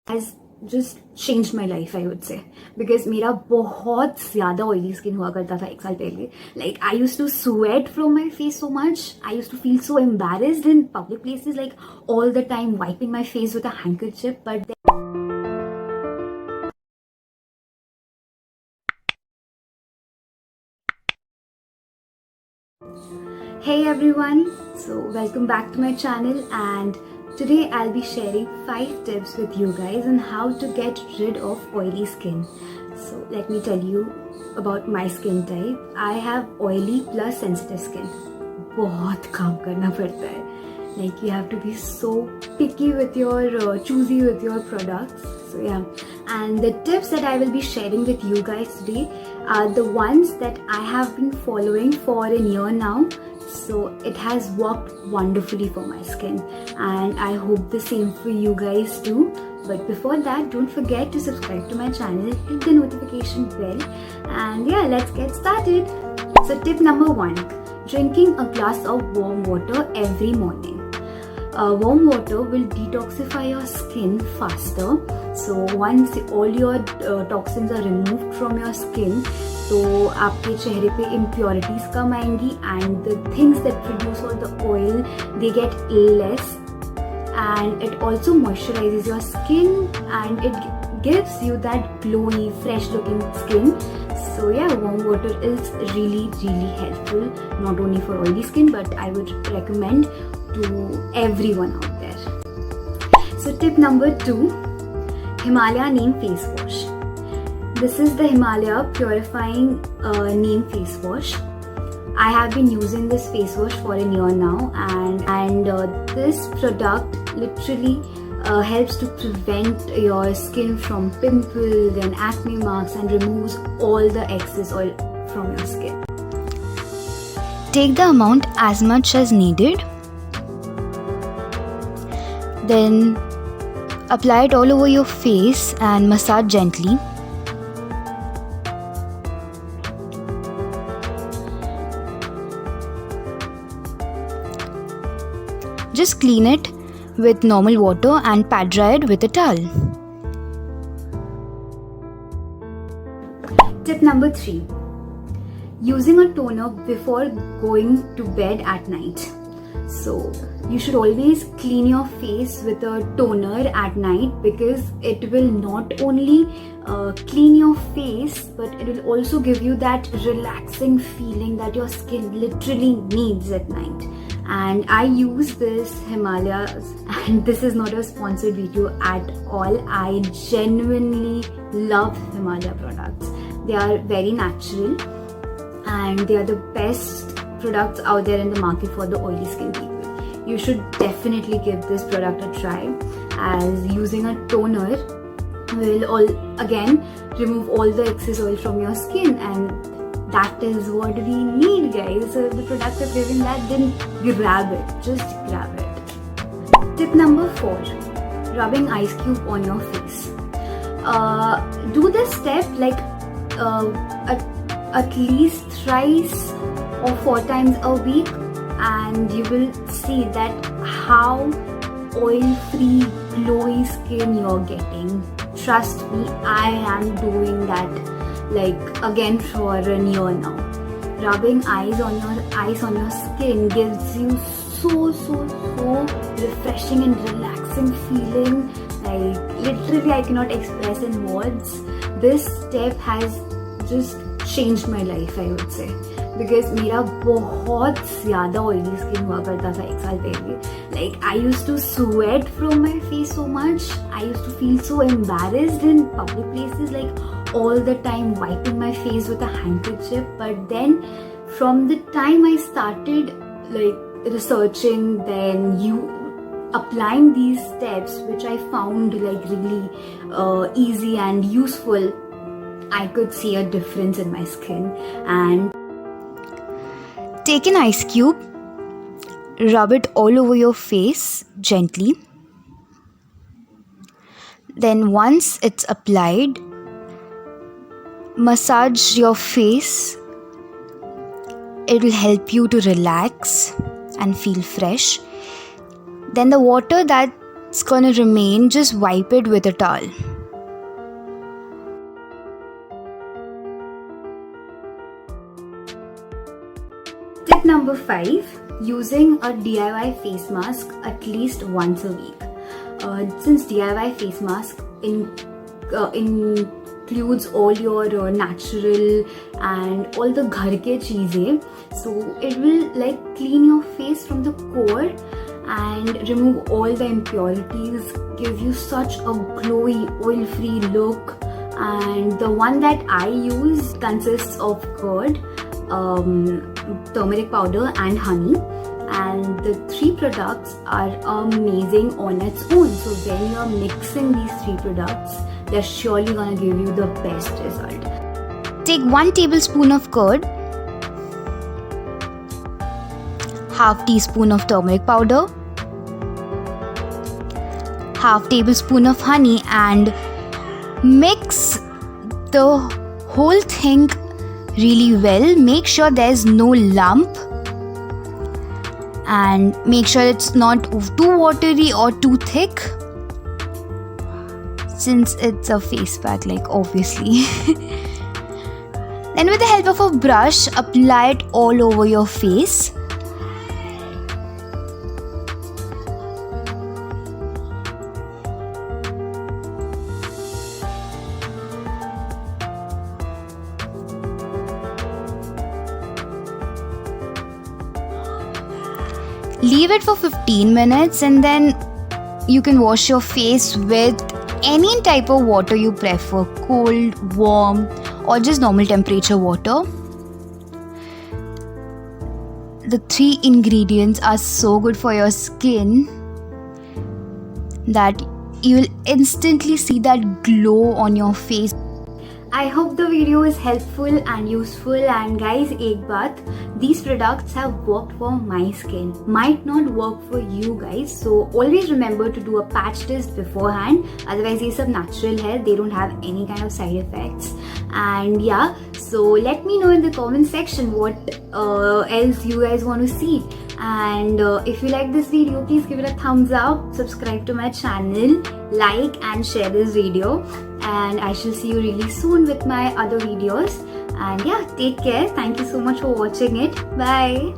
has just changed my life, I would say, because मेरा बहुत ज़्यादा oily skin हुआ करता था एक साल पहले. Like I used to sweat from my face so much. I used to feel so embarrassed in public places, like all the time wiping my face with a handkerchief. But then hey everyone, so welcome back to my channel, and today I'll be sharing 5 tips with you guys on how to get rid of oily skin. So let me tell you about my skin type. I have oily plus sensitive skin. बहुत काम करना पड़ता है. Like you have to be so picky with your choosy with your products. So yeah, and the tips that I will be sharing with you guys today are the ones that I have been following for a year now. So it has worked wonderfully for my skin, and I hope the same for you guys too. But before that, don't forget to subscribe to my channel, hit the notification bell, and yeah, let's get started. So tip number 1, drinking a glass of warm water every morning. Warm water will detoxify your skin faster. So once all your toxins are removed from your skin, तो आपके चेहरे पे impurities कम आएंगी, and the things that produce all the oil, they get less, and it also moisturizes your skin, and it gives you that glowy, fresh looking skin. So yeah, warm water is really helpful, not only for oily skin, but I would recommend to everyone out there. So tip number 2, Himalaya Neem face wash. This is the Himalaya Purifying Neem face wash. I have been using this face wash for a year now, and this product literally helps to prevent your skin from pimples and acne marks, and removes all the excess oil from your skin. Take the amount as much as needed. Then apply it all over your face and massage gently. Just clean it with normal water and pat dry it with a towel. Tip number 3, using a toner before going to bed at night. So you should always clean your face with a toner at night, because it will not only clean your face, but it will also give you that relaxing feeling that your skin literally needs at night. And I use this Himalayas, and this is not a sponsored video at all. I genuinely love Himalaya products. They are very natural, and they are the best products out there in the market for the oily skin people. You should definitely give this product a try, as using a toner will again remove all the excess oil from your skin, and that is what we need, guys. So if the product is giving that, then grab it. Just grab it. Tip number 4, rubbing ice cube on your face. Do this step like at least thrice or 4 times a week, and you will see that how oil-free, glowy skin you're getting. Trust me, I am doing that like again for a year now. Rubbing ice on your skin gives you so refreshing and relaxing feeling. Like literally I cannot express in words. This step has just changed my life, I would say, because मेरा बहुत ज़्यादा oily skin हुआ करता था एक साल पहले. Like I used to sweat from my face so much. I used to feel so embarrassed in public places, like all the time wiping my face with a handkerchief. But then from the time I started like researching, then applying these steps, which I found like really easy and useful, I could see a difference in my skin. And Take an ice cube, rub it all over your face gently. Then once it's applied, massage your face. It will help you to relax and feel fresh. Then the water that it's gonna remain, just wipe it with a towel. Tip number 5. Using a DIY face mask at least once a week. Since DIY face mask includes all your natural and all the ghar ke cheeze, so it will like clean your face from the core and remove all the impurities, give you such a glowy oil-free look. And the one that I use consists of curd, turmeric powder and honey, and the 3 products are amazing on its own. So when you are mixing these 3 products, they're surely gonna give you the best result. Take 1 tablespoon of curd, half teaspoon of turmeric powder, half tablespoon of honey, and mix the whole thing really well. Make sure there's no lump and make sure it's not too watery or too thick, since it's a face pack, like obviously. Then with the help of a brush, apply it all over your face. Leave it for 15 minutes and then you can wash your face with any type of water you prefer, cold, warm, or just normal temperature water. The 3 ingredients are so good for your skin that you will instantly see that glow on your face. I hope the video is helpful and useful, and guys, ek baat, these products have worked for my skin, might not work for you guys, so always remember to do a patch test beforehand. Otherwise ye sab natural hai, they don't have any kind of side effects. And yeah, so let me know in the comment section what else you guys want to see. And if you like this video, please give it a thumbs up, subscribe to my channel, like and share this video, and I shall see you really soon with my other videos. And yeah, take care. Thank you so much for watching it. Bye.